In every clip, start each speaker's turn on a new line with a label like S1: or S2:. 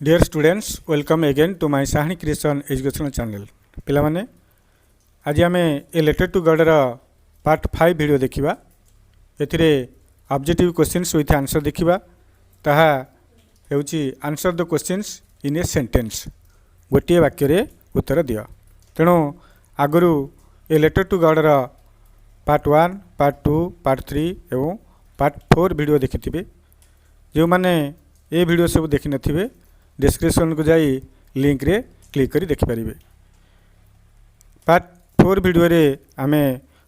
S1: Dear students, welcome again to my Sahani Creation Educational channel. पिलामाने आज आम a letter to God part 5 video देखा एथिरे objective questions with answer देखा ताहा हेउची answer the questions in a sentence गोटे वाक्य रे उत्तर दियो। तेणु आगु a letter to God part 1, part 2, part 3 एवं पार्ट 4 वीडियो देखि जो माने ए वीडियो सब देखि नथिबे डिस्क्रिप्शन को जाई लिंक रे क्लिक करी देखि परिबे। पार्ट 4 वीडियो रे आमे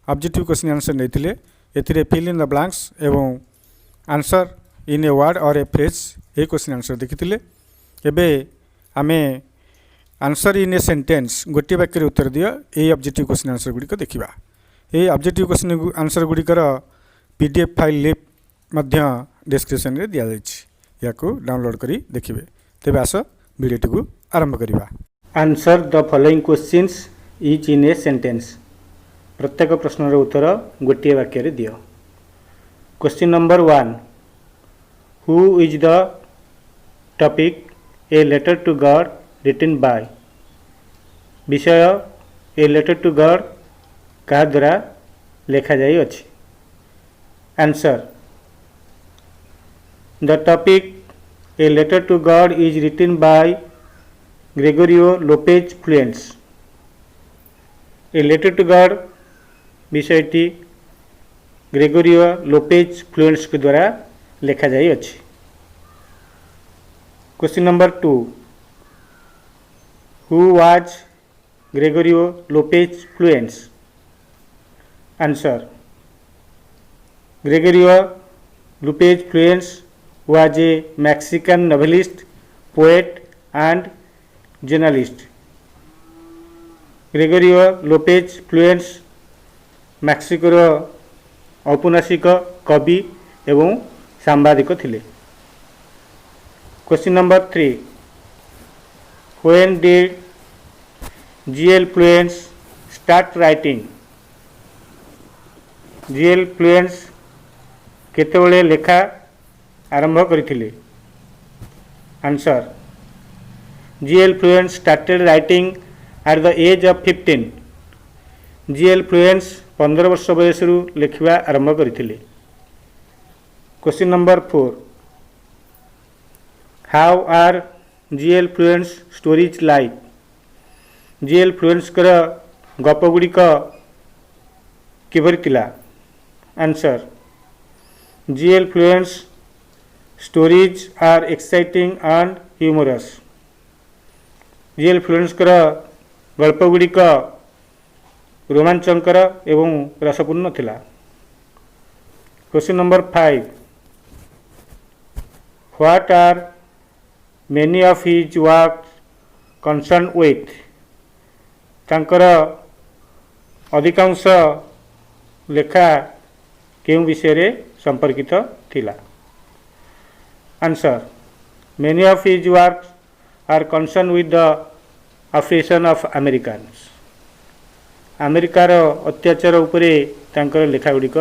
S1: ऑब्जेक्टिव क्वेश्चन आंसर नैथिले एथिरे फिल इन द ब्लैंक्स एवं answer in a word or a phrase a question answer देखिथिले। एबे आमे आंसर इन ए सेंटेंस गोटे वाक्य रे उत्तर दियो ए ऑब्जेक्टिव क्वेश्चन आंसर गुडी को देखिबा। ए ऑब्जेक्टिव क्वेश्चन आंसर गुडी कर पीडीएफ फाइल लिंक मध्य डिस्क्रिप्शन रे दिया जायछि याको डाउनलोड करी देखिबे। तेबे आस वीडियो को आरंभ करिबा। Answer the following questions each in a sentence प्रत्येक प्रश्नर उत्तर गोटे वाक्य रे दियो। Question number 1 who is the topic a letter to God written by विषय ए लेटर टू गॉड का द्वारा लेखा जाई अछि। Answer the topic A letter to God is written by Gregorio Lopez Fuentes. A letter to God विषयटी Gregorio Lopez Fuentes के द्वारा लिखा जाई अछि। Question number 2 Who was Gregorio Lopez Fuentes? Answer Gregorio Lopez Fuentes was a Mexican novelist, poet and journalist. Gregorio Lopez Fuentes मैक्सिकोर औपन्यासिक कवि एवं सांबादिक थिले। Question number 3 When did G.L. Fuentes start writing? G.L. Fuentes केतेबेले लेखा आरंभ करथिले। Answer G.L. Fuentes started writing at the age of 15. G.L. Fuentes 15 वर्ष बयसरु लिखिबा आरंभ करथिले। Question number 4 how are G.L. Fuentes stories like? G.L. Fuentes कर गप गुड़िक किभरि थिला? Answer G.L. Fuentes stories are exciting and humorous. G.L. Fuentes कर गल्प गुड़िक रोमांचकर एवं रसपूर्ण थिला। Question number 5 What are many of his works concerned with? तांकर अधिकांश लेखा केउ विषय रे संपर्कित थिला? Answer Many of his works are concerned with the oppression of Americans. अमेरिकार अत्याचार उपरे तांकर लेखा गुड़िक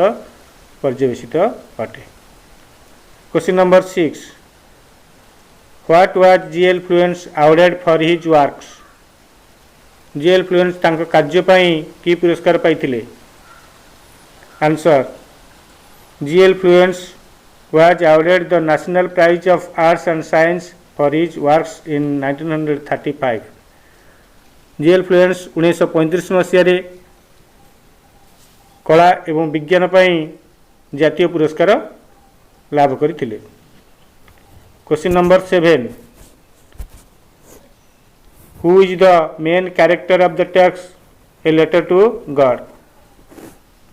S1: पर्यवेसित अटे। Question number 6 What was G.L. Fuentes awarded for his works? G.L. Fuentes तांकर कार्य पई की पुरस्कार पाइथिले? Answer G.L. Fuentes was awarded the National Prize of Arts and Science for his works in 1935. G.L. Fuentes 1935 मसीह कला एवं विज्ञान पई जातीय पुरस्कार लाभ करथिले। Question number 7 Who is the main character of the text A Letter to God?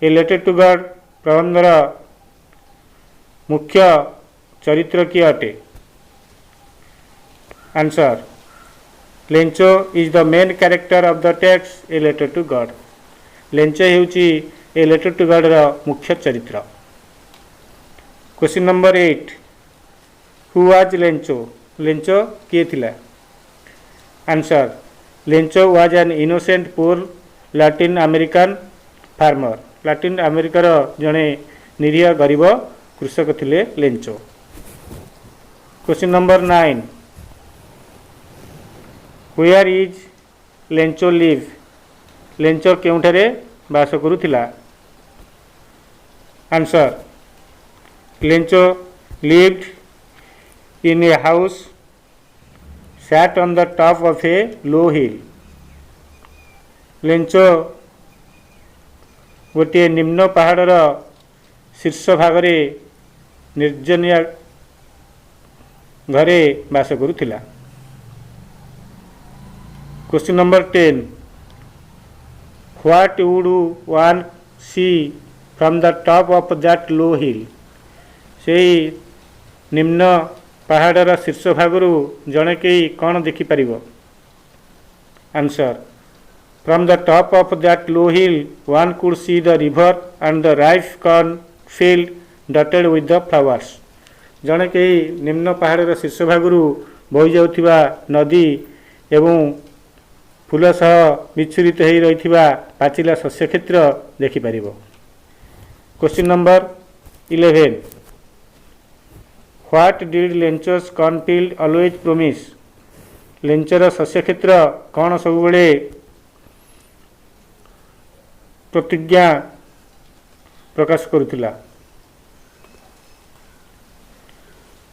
S1: A Letter to God प्रबंधर मुख्य चरित्र किए अटे? Answer Lencho is the main character of the text a letter to God. Lencho हेउची a letter to God रा मुख्य चरित्र। Question number 8 who was Lencho? Lencho किए थिला? Answer Lencho was an innocent poor Latin American farmer. Latin अमेरिकार जड़े निरीह गरीब कृषक थिले Lencho. Question number 9 Where is Lencho live? Lencho केउंठारे बास करुथिला? Answer. Lencho lived in a house sat on the top of a low hill. Lencho गोटे निम्न पहाड़र शीर्ष भागरे निर्जनिया घरे बास करुथिला। Question number 10 what would one see from the top of that low hill? से निम्न पहाड़र शीर्ष भागरू जड़े कई कौन देखिपर? Answer from the top of that low hill one could see the river and the rice corn field dotted with the flowers. जड़े कई निम्न पहाड़र शीर्ष भागरू बही जाउथिबा नदी एवं फूल सह विच्छुरित हो रही पाचिला शस्य क्षेत्र देखिपर। Question number 11 what did Lencho's cornfield always promise? लेंचर शस्य क्षेत्र कौन सब बड़े प्रतिज्ञा प्रकाश करुथिला?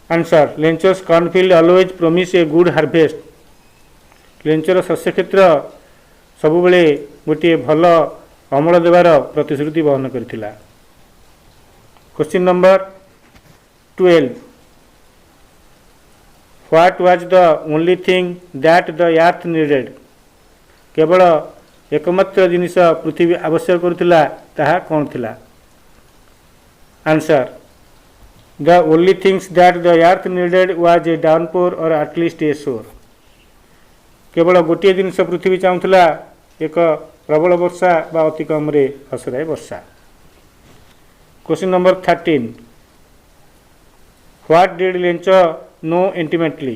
S1: Answer Lencho's cornfield always promise a good harvest. लेंचर शस्य क्षेत्र सबुबले गोटे भल अमल देवार प्रतिश्रुति बहन करथिला। Question number 12 what was the only thing that the earth needed? केवल एकमात्र जिनिस पृथ्वी आवश्यक करुथिला ताहा कौन थिला? Answer the only things that the earth needed was a downpour और एटलिस्ट ए शोर। केवल गोटे जिनिस पृथ्वी चाहूला एक प्रबल वर्षा बा अति कम हसराए वर्षा। Question number 13 what did Lencho know intimately?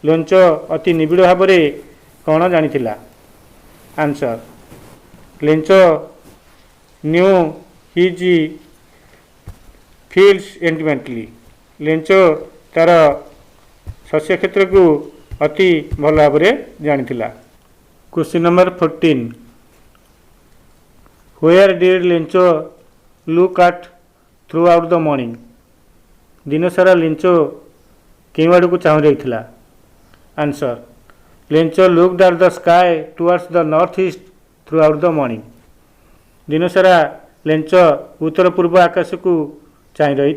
S1: Lencho अति निबिड़ भाव कौन जानिथिला? Answer Lencho knew his fields intimately. Lencho तार शस्य क्षेत्र को अति भल भाव जानिथिला। Question number 14 where did Lencho look at throughout the morning? दिन सारा लेंचो केउ आड़ को चाह रही? Answer Lencho looked at the sky towards the north east throughout the morning. दिन सारा लेंचो उत्तर पूर्व आकाश को चाह रही।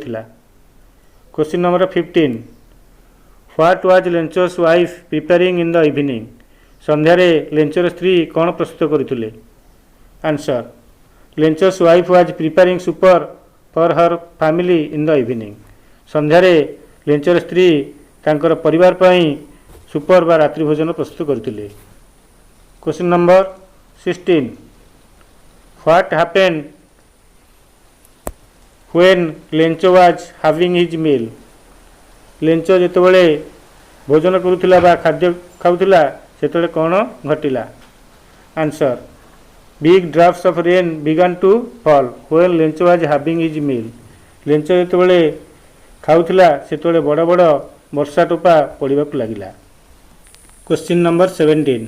S1: Question number 15 what was Lencho's wife preparing in the evening? संध्यारे लेंचर स्त्री कौन प्रस्तुत करुले? Answer Lencho's wife was preparing supper for her family in the evening. संध्यारे लेंचर स्त्री तांकर परिवार पई सुपर बा रात्रि भोजन प्रस्तुत करुले। Question number 16 what happened when Lencho was having his meal? Lencho जितेबाला भोजन करुला बा खाद्य खाऊला से कौन घटिला? Answer big drops of rain began to fall when Lencho was having his meal. Lencho जितेबाला खाऊला से बड़ बड़ वर्षा टोपा पड़ा लगिला। Question number 17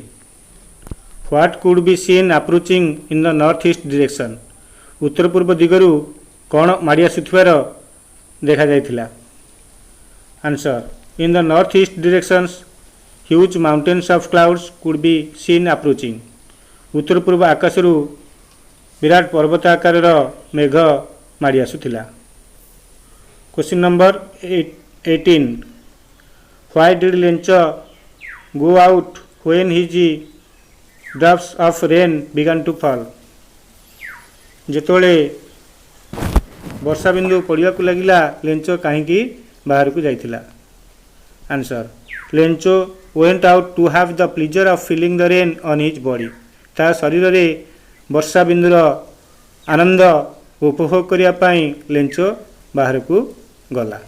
S1: what could be seen approaching in the north east direction? उत्तर पूर्व दिगरू कौन माड़ी आसुथिबार देखा जाइथिला? Answer in the north east directions huge mountains of clouds could be seen approaching. उत्तर पूर्व आकाशरू विराट पर्वत आकार मेघ माड़ी आसुथिला। Question number 18 why did Lencho go out when his drops of rain began to fall? जेतोले वर्षा बिंदु पड़ा लगिला लेंचो कहीं बाहर को जाइथिला? Answer Lencho went out to have the pleasure of feeling the rain on his body. ता शरीर रे वर्षा बिंदुर आनंद उपभोग करने लेंचो बाहर को गला।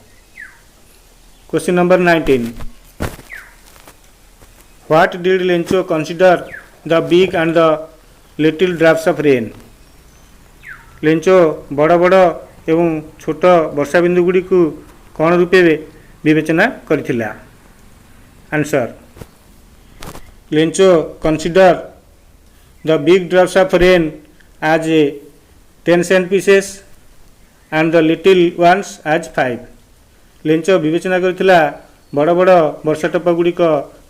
S1: Question number 19 what did Lencho consider the big and the little drops of rain? Lencho बड़ बड़ एवं छोट वर्षा बिंदु गुड़ी को कौन रूपे विवेचना करथिला? Answer Lencho consider the big drops of rain as 10 cent pieces and the little ones as 5. ଲେଞ୍ଚ ବିବେଚନା କରିଥିଲା ବଡ଼ ବଡ଼ ବର୍ଷା ଟୋପା ଗୁଡ଼ିକ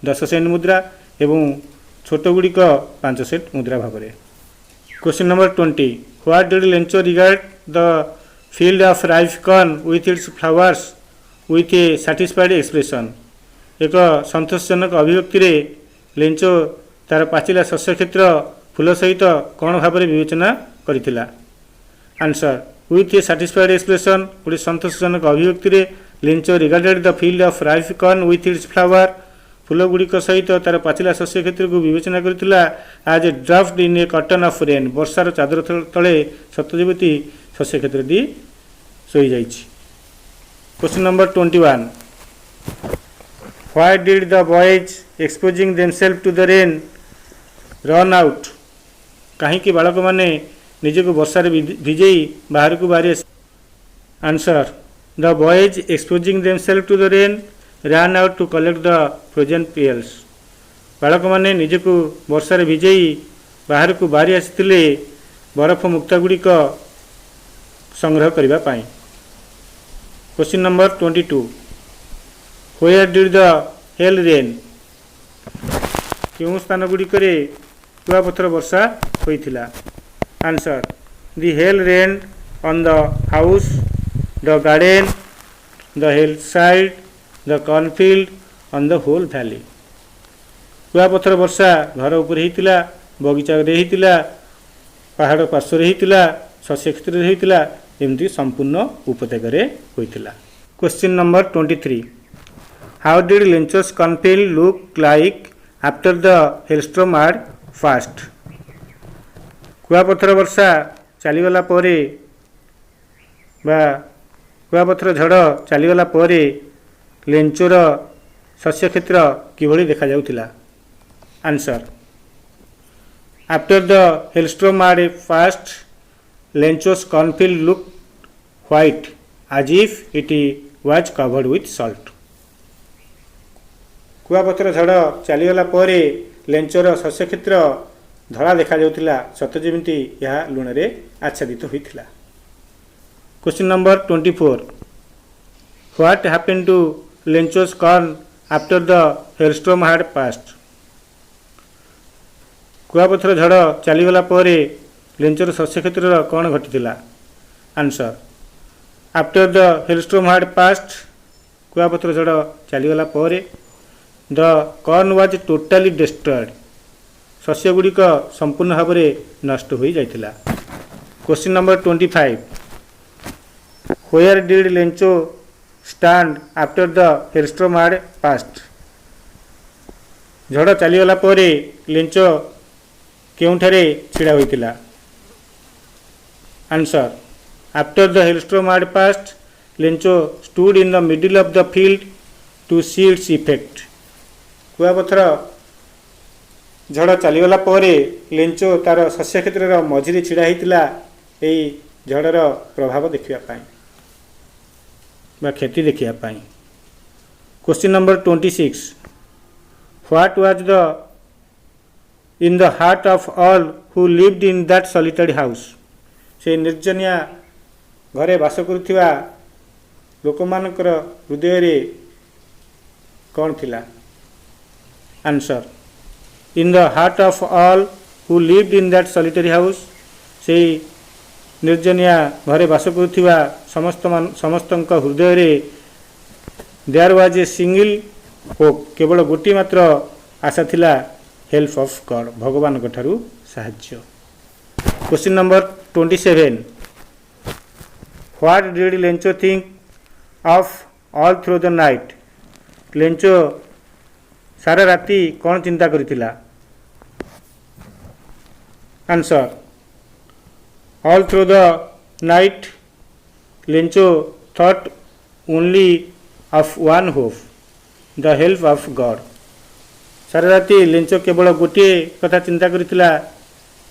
S1: 10 ସେଣ୍ଟ ମୁଦ୍ରା ଏବଂ ଛୋଟ ଗୁଡ଼ିକ 5 ସେଣ୍ଟ ମୁଦ୍ରା ଭାବରେ। Question number 20. What did Lencho regard the field of rice corn with its flowers with a satisfied expression? ଏକ ସନ୍ତୋଷଜନକ ଅଭିବ୍ୟକ୍ତିରେ ଲେଞ୍ଚ ତାର ପାଚିଲା ଶସ୍ୟ କ୍ଷେତ୍ର ଫୁଲ ସହିତ କ'ଣ ଭାବରେ ବିବେଚନା କରିଥିଲା? Answer with a satisfied expression। ଗୋଟେ ସନ୍ତୋଷଜନକ ଅଭିବ୍ୟକ୍ତିରେ Lencho regarded the field of rice corn with its flower ଫୁଲ ଗୁଡ଼ିକ ସହିତ ତାର ପାଚିଲା ଶସ୍ୟ କ୍ଷେତ୍ରକୁ ବିବେଚନା କରିଥିଲା as a draft in a curtain of rain. ବର୍ଷାର ଚାଦର ତଳେ ସତ ଯେମିତି ଶସ୍ୟ କ୍ଷେତ୍ରଟି ଶୋଇଯାଇଛି। Question number 21। Why did the boys exposing themselves to the rain run out? କାହିଁକି ବାଳକମାନେ ନିଜକୁ ବର୍ଷାରେ ଭିଜେଇ ବାହାରକୁ ବାହାରି ଆସିଲେ? Answer the boys exposing themselves to the rain ran out to collect the frozen peels। ବାଳକମାନେ ନିଜକୁ ବର୍ଷାରେ ଭିଜେଇ ବାହାରକୁ ବାହାରି ଆସିଥିଲେ ବରଫ ମୁକ୍ତା ଗୁଡ଼ିକ ସଂଗ୍ରହ କରିବା ପାଇଁ। Question number 22। Where did the hail rain? କେଉଁ ସ୍ଥାନ ଗୁଡ଼ିକରେ କୁଆପଥର ବର୍ଷା ହୋଇଥିଲା? Answer the hail rained on the house, the garden, the hillside, the cornfield, on the whole valley। କୁଆପଥର ବର୍ଷା ଘର ଉପରେ ହେଇଥିଲା, ବଗିଚାରେ ହେଇଥିଲା, ପାହାଡ଼ ପାର୍ଶ୍ୱରେ ହେଇଥିଲା, ଶସ୍ୟ କ୍ଷେତ୍ରରେ ହେଇଥିଲା, ଏମିତି ସମ୍ପୂର୍ଣ୍ଣ ଉପତ୍ୟକାରେ ହୋଇଥିଲା। Question number 23। How did Lencho's cornfield look like after the hailstorm had passed? କୁଆପଥର ବର୍ଷା ଚାଲିଗଲା ପରେ ବା କୁଆପଥର ଝଡ଼ ଚାଲିଗଲା ପରେ ଲେଞ୍ଚୋର ଶସ୍ୟ କ୍ଷେତ୍ର କିଭଳି ଦେଖାଯାଉଥିଲା? Answer after the hailstorm had passed, Lencho's cornfield looked white as if it was covered with salt। କୁଆପଥର ଝଡ଼ ଚାଲିଗଲା ପରେ ଲେଞ୍ଚୋର ଶସ୍ୟ କ୍ଷେତ୍ର ଧଳା ଦେଖାଯାଉଥିଲା, ସତ ଯେମିତି ଏହା ଲୁଣରେ ଆଚ୍ଛାଦିତ ହୋଇଥିଲା। Question number 24। What happened to Lencho's corn after the hailstorm had passed? କୁଆପଥର ଝଡ଼ ଚାଲିଗଲା ପରେ ଲେଞ୍ଚୋର ଶସ୍ୟ କ୍ଷେତ୍ରର କ'ଣ ଘଟିଥିଲା? Answer after the hailstorm had passed, କୁଆପଥର ଝଡ଼ ଚାଲିଗଲା ପରେ the corn was totally destroyed, ଶସ୍ୟ ଗୁଡ଼ିକ ସମ୍ପୂର୍ଣ୍ଣ ଭାବରେ ନଷ୍ଟ ହୋଇଯାଇଥିଲା। Question number 25। Where did Lencho stand after the hailstorm had passed? ଝଡ଼ ଚାଲିଗଲା ପରେ ଲେଞ୍ଚ କେଉଁଠାରେ ଛିଡ଼ା ହୋଇଥିଲା? Answer after the hailstorm had passed, Lencho stood in the middle of the field to see its effect। କୁଆପଥର ଝଡ଼ ଚାଲିଗଲା ପରେ ଲେଞ୍ଚୋ ତାର ଶସ୍ୟ କ୍ଷେତ୍ରର ମଝିରେ ଛିଡ଼ା ହୋଇଥିଲା ଏହି ଝଡ଼ର ପ୍ରଭାବ ଦେଖିବା ପାଇଁ ବା କ୍ଷତି ଦେଖିବା ପାଇଁ। Question number 26। What was in the heart of all who lived in that solitary house? ସେ ନିର୍ଜନିଆ ଘରେ ବାସ କରୁଥିବା ଲୋକମାନଙ୍କର ହୃଦୟରେ କ'ଣ ଥିଲା? Answer in the heart of all who lived in that solitary house, ସେହି ନିର୍ଜନିଆ ଘରେ ବାସ କରୁଥିବା ସମସ୍ତଙ୍କ ହୃଦୟରେ there was a single hope, କେବଳ ଗୋଟିଏ ମାତ୍ର ଆଶା ଥିଲା, help of God, ଭଗବାନଙ୍କ ଠାରୁ ସାହାଯ୍ୟ। Question number 27। What did Lencho think of all through the night? ଲେଞ୍ଚୋ ସାରା ରାତି କ'ଣ ଚିନ୍ତା କରିଥିଲା? Answer all through the night, Lencho thought only of one hope, the help of God। ସାରା ରାତି ଲେଞ୍ଚୋ କେବଳ ଗୋଟିଏ କଥା ଚିନ୍ତା କରିଥିଲା,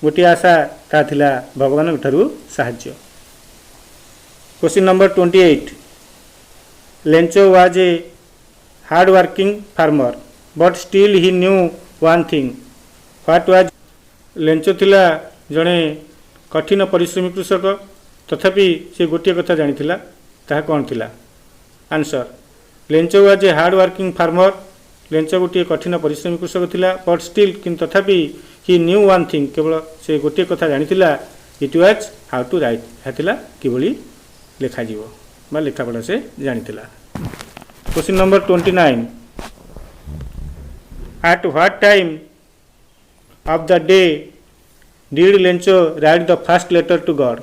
S1: ଗୋଟିଏ ଆଶା, ତାହା ଥିଲା ଭଗବାନଙ୍କ ଠାରୁ ସାହାଯ୍ୟ। Question number 28। Lencho was a hard working farmer, but still he knew one thing what was Lencho थिला जड़े कठिन परिश्रमी कृषक तथापि से गोटे कथा जानिथिला ताहा कौन थिला answer Lencho was a hard working farmer Lencho गोटे कठिन परिश्रमी कृषक थिला बट स्टिल किंतु तथापि ही न्यू वन थिंग केवल से गोटे कथा जानिथिला it was how to write हेतिला किभली लेखा जीवो बा लेखा पढ़ा से जानिथिला। Question number 29 at what time of the day did Lencho write the first letter to God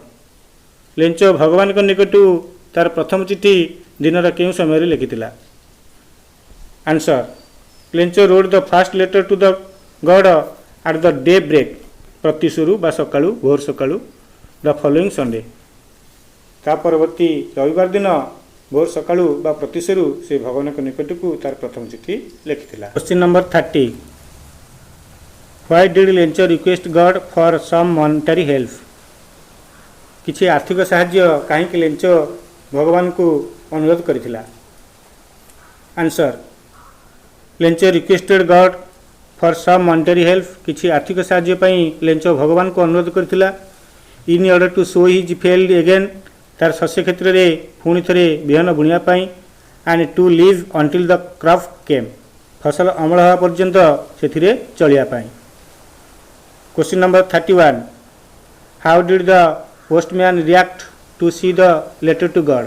S1: Lencho भगवान को निकटू तार प्रथम चिठी दिन केउं समय लिखिथिला answer Lencho wrote the first letter to the God at the day break प्रति शुरू बा सकाळू भोर सकाळू द फॉलोइंग संडे ता परवर्ती रविवार दिन भोर सकाळू बा प्रति शुरू से भगवान को निकटू तार प्रथम चिठी लिखिथिला। Question number 30 why did Lencho request God for some monetary help किछि आर्थिक सहाय्य कहीं लेंचो भगवान को अनुरोध करथिला answer Lencho requested God for some monetary help किछि आर्थिक सहाय्य पई लेंचो भगवान को अनुरोध करथिला in order to sow his field again तार शस्य क्षेत्र रे पुणी थरे बिहन बुणिया पई and to live until the crop came फसल अमल होवा पर्यंत सेथिरे चलिया पई। Question number 31 how did the postman react to see the letter to God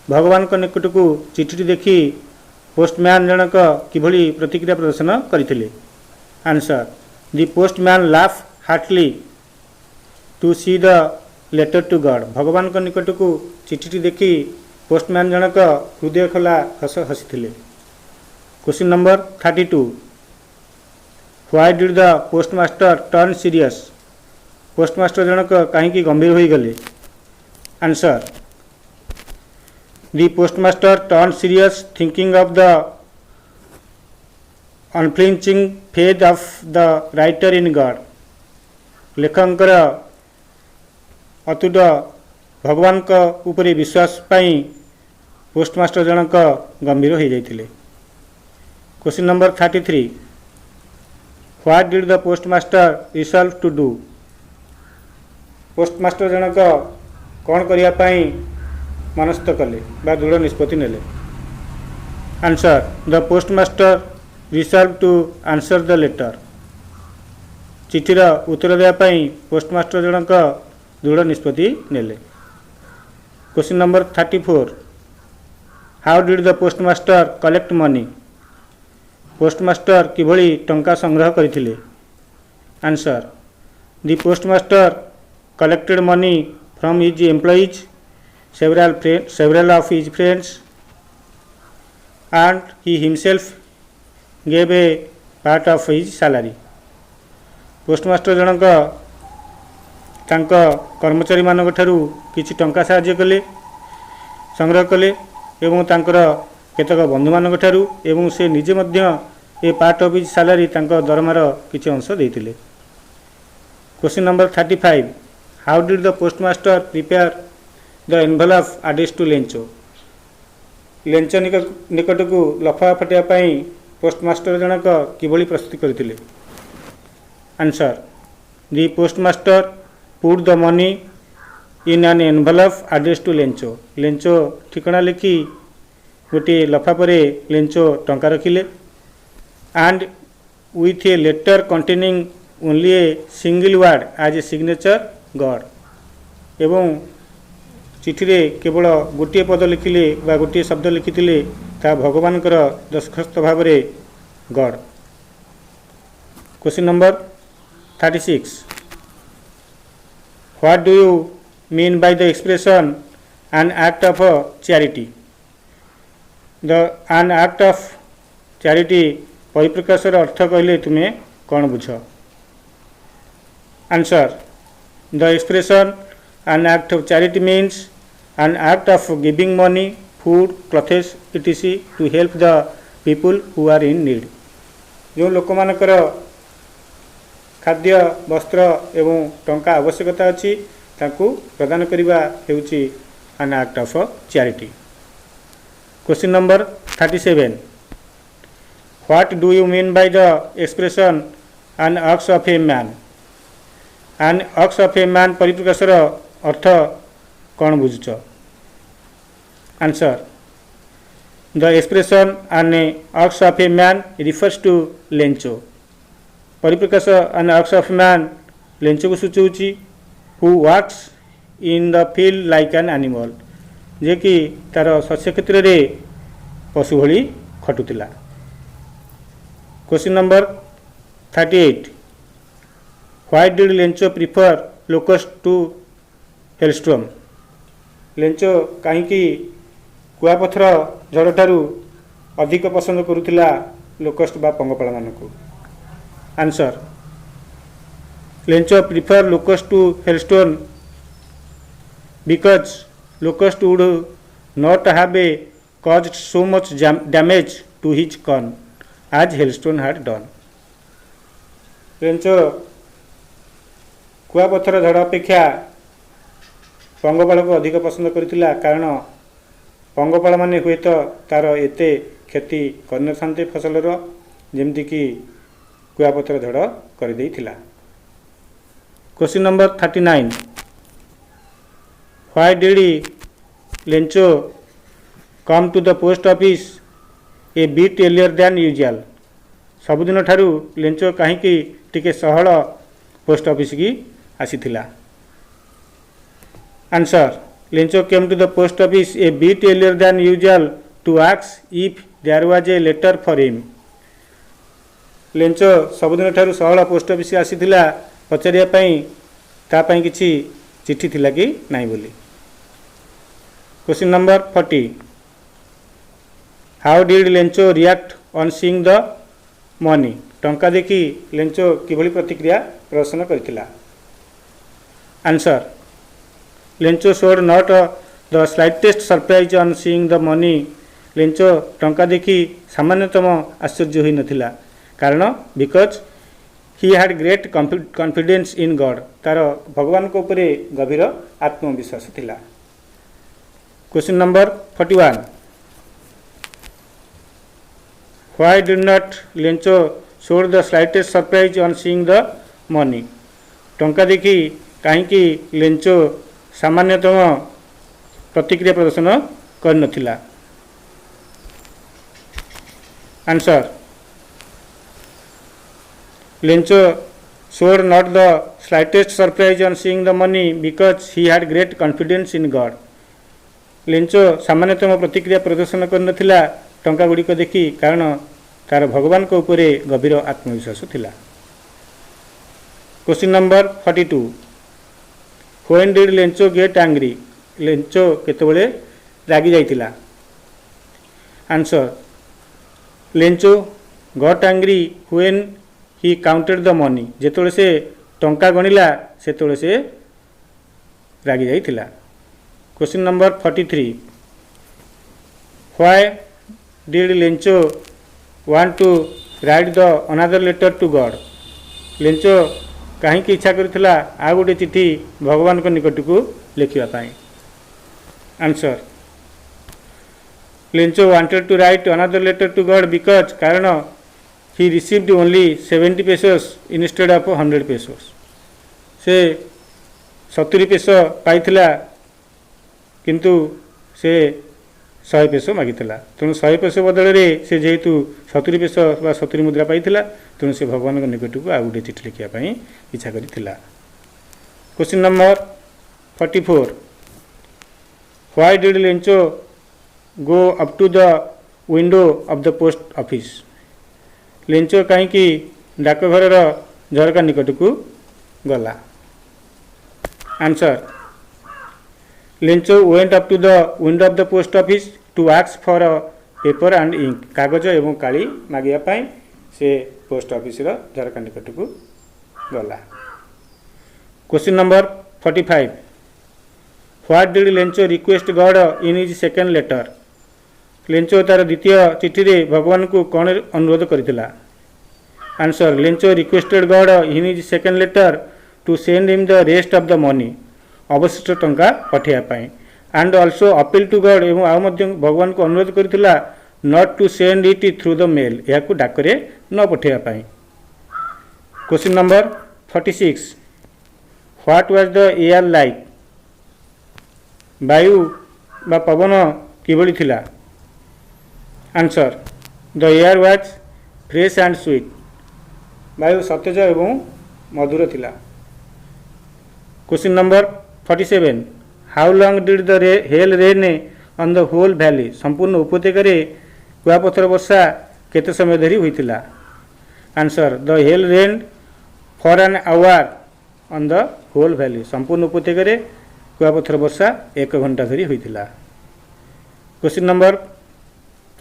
S1: भगवान को निकट को चिठी देखी पोस्टमैन जनक किभली प्रतिक्रिया प्रदर्शन करथिले answer the postman laugh heartily to see the letter to God भगवान को निकट को चिठी देखी पोस्टमैन जनक हृदय खोला हस हसी। Question number 32 why did the postmaster turn serious postmaster जनक कहीं गंभीर हो गले answer the postmaster turn serious thinking of the unflinching faith of the writer in God लेखकर अतुट भगवान का उपरे विश्वास पाई पोस्टमास्टर जनक गंभीर हो जाइथिले। Question number 33 what did the postmaster resolve to do postmaster जनक कौन करिया पाई मनस्थ कले बा दृढ़ निष्पत्ति नेले answer the postmaster resolve to answer the letter चिठीर उत्तर देवा पाई पोस्टमास्टर जनक दृढ़ निष्पत्ति नेले। Question number 34 how did the postmaster collect money postmaster किभली टंका संग्रह करथिले answer the postmaster collected money from his employees several of his friends and he himself gave a part of his salary postmaster जनक तांका कर्मचारी मानक ठारू किछि टंका साहाय्य कले संग्रह कले एवं तांकर केतक बंधु मानक ठारू एवं से निजे मध्य a part of his salary तांका दरमार किछि अंश देथिले। Question number 35 how did the postmaster prepare the envelope address to Lencho Lencho निकट को लफा फटिया पाई पोस्टमास्टर जनक किभली प्रस्तुति करथिले answer the postmaster put the money in an envelope address to Lencho Lencho ठिकाना लिखि गोटे लफा परे लेंचो टंका रखिले and with a letter containing only a single word as a signature God एवं चिठी रे केवल गोटे पद लिखिले बा गोटे शब्द लिखिथिले ता भगवान दस्खस्त भाव रे God. Question number 36 what do you mean by the expression an act of charity the an act of charity परिप्रकाशर अर्थ कहले तुम्हें कौन बुझ answer the expression an act of charity means an act of giving money food clothes etc to help the people who are in need जो लोक मानकर खाद्य वस्त्र एवं टंका आवश्यकता अछि ताकू प्रदान करिबा हेउची an act of charity। Question number 37 What do you mean by the expression an ox of a man? An ox of a man परिप्रकाशर अर्थ कौन बुझुच? Answer. The expression an ox of a man refers to lencho. परिप्रकाश an ox of man lencho को सूचौछि who walks in the field like an animal, जे कि तार शस्य क्षेत्र रे पशु भली खटुतिला. Question number 38. Why did Lencho prefer locust to hailstorm? Lencho कहीं कुआपथर झड़ ठारू अधिक पसंद करुला लोकस्ट बा पंगपाल मानक. Answer. Lencho prefer locust to hailstone because locust would not have caused so much damage to his corn as hailstone had done. Lencho कुआपथर झड़ अपेक्षा पंगपाल को अधिक पसंद करुला कारण पंगपाल माने हुए तो तार एते क्षति कर फसलर जमती कि कुआपथर झड़ कर देइथिला. Question number 39. Why did Lencho come to the post office a bit earlier than usual? सबुदिन ठारू लेंचो कहीं टिके सहल पोस्ट ऑफिस की आसीथिला. Answer. Lencho came to the post office a bit earlier than usual to ask if there was a letter for him. Lencho सबुदिन ठारू सहल post office आसीथिला पचारिया पई ता पई किछि चिट्ठी थिला कि नाही बोली. Question number 40. How did Lencho react on seeing the money? टंका देखी लेंचो किभली प्रतिक्रिया प्रदर्शन करथिला. Answer. Lencho showed not the slightest surprise on seeing the money. Lencho टंका देखी सामान्यतम आश्चर्य होई नथिला कारण because he had great confidence in God. तार भगवान को ऊपर गभीर आत्मविश्वास थिला. Question number 41. Why did not Lencho show the slightest surprise on seeing the money? टंका देखी कहीं लेंचो सामान्यतम प्रतिक्रिया प्रदर्शन कर नथिला. Answer. Lencho showed not the slightest surprise on seeing the money because he had great confidence in God. Lencho सामान्यतम प्रतिक्रिया प्रदर्शन कर नथिला टंका गुड़िक देखी कारण तार भगवान को ऊपर गभीर आत्मविश्वास थिला. Question number 42. When did Lencho get angry? Lencho केतबेले रागी जाइतिला. Answer. Lencho got angry when he counted the money. जेतबेले से टंका गणिला सेतबेले से रागी जाइतिला. क्वेश्चन नंबर 43. Why did Lencho want to write the another letter to God? Lencho कहीं इच्छा करथिला आ गोटे चिठी भगवान को निकट को लिखिबा पाई. Answer. Lencho wanted to write another letter to God because कारण he received only 70 pesos instead of 100 pesos. से 70 पेसो पाइथिला किंतु से 100 पेसो मागिथिला. तेणु 100 पेसो बदल से जेहेतु 70 पेसो बा 70 मुद्रा पाइथिला तेणु से भगवान निकट को आ गोटे चिठी लिखा इच्छा करथिला. Question number 44. Why did Lencho go up to the window of the post office? Lencho कहीं डाकघर झरका निकट को गला. Answer. Lencho went up to the window of the post office to ask for a paper and ink. कागज एवं काली मागिया से post office झरका निकट को गला. Question number 45. What did Lencho request God in his second letter? Lencho तार द्वितीय चिठी रे भगवान को कौन अनुरोध करथिला. Answer. Lencho requested God in his second letter to send him the rest of the money. अवशिष्ट टंका पठेया पाई and also appeal to God एवं आ भगवान को अनुरोध करथिला not to send it through the mail या डाकरे न पठेवाई। Question number 46 what was the air like वायु बा पवन किभली थिला। Answer the air was fresh and sweet वायु सतेज एवं मधुर थिला। Question number 47 how long did the hail rain on the whole valley संपूर्ण उपत्यका कुआपथर वर्षा केते समय धरी होइतिला। Answer the hail rain for an hour on the whole valley संपूर्ण उपत्यका कुआपथर वर्षा 1 घंटा धरी होइतिला। Question number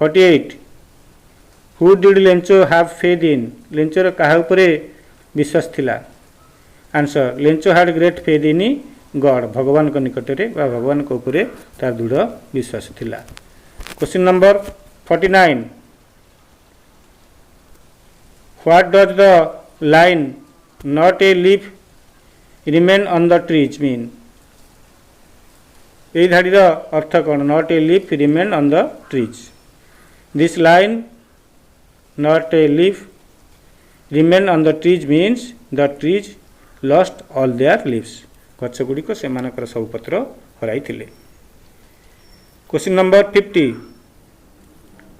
S1: 48 who did Lencho have faith in लेंचोर काहा उपरे विश्वास थिला। Answer Lencho had great faith in God भगवान को निकटरे भगवान को उपरे तार दृढ़ विश्वास थिला। Question number 49 what does the line not a leaf remain on the trees mean यही धाड़ीर अर्थ कौन not a leaf remain on the trees this line not a leaf remain on the trees means the trees lost all their leaves गछ गुड़िक से सब पत्र हराई। Question number 50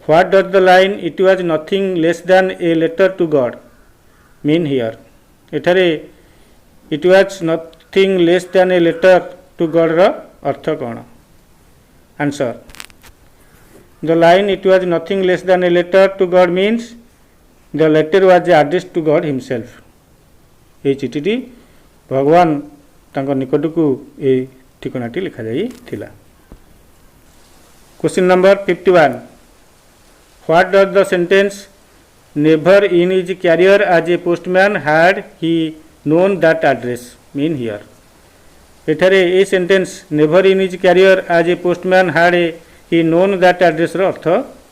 S1: what does the line it was nothing less than a letter to God mean here एठारे it was nothing less than a letter to God र अर्थ कौन। Answer the line it was nothing less than a letter to God means the letter was address to God himself ये चिठी भगवान तांको निकट को ये ठिकानाटी लिखा जाई थिला। Question number 51 what does the sentence never in his career as a postman had he known that address mean here एठारे a sentence never in his career as a postman had he known that address रो अर्थ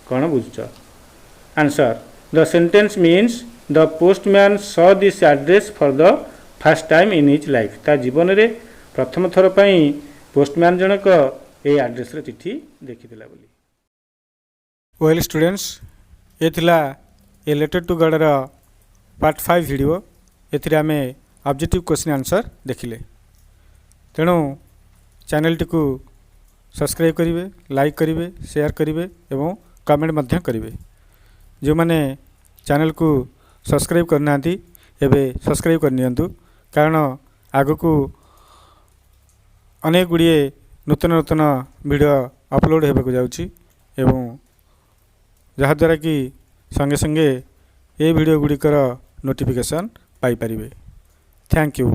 S1: कौन बुझ। Answer the sentence means the postman saw this address for the first time in his life ता जीवन रे प्रथम थर पई पोस्टमैन जनक ए एड्रेस रे चिट्ठी देखिथिला बोली। वेल स्टूडेंट्स ये थिला ए लेटर टू गॉड रा पार्ट 5 वीडियो एथिरे आमे ऑब्जेक्टिव क्वेश्चन आंसर देखिले तेणु चैनल टी को सब्सक्राइब करिवे लाइक करिवे शेयर करिवे एवं कमेंट मध्य करिवे जो माने चैनल को सब्सक्राइब करना एबे सब्सक्राइब करनियंतु कारण आगको अनेक गुड़िए नूतन नूतन वीडियो अपलोड होगा जाउची एवं जहाँद्वारा कि संगे संगे ये वीडियो गुड़िकर नोटिफिकेशन पाई परिबे। Thank you.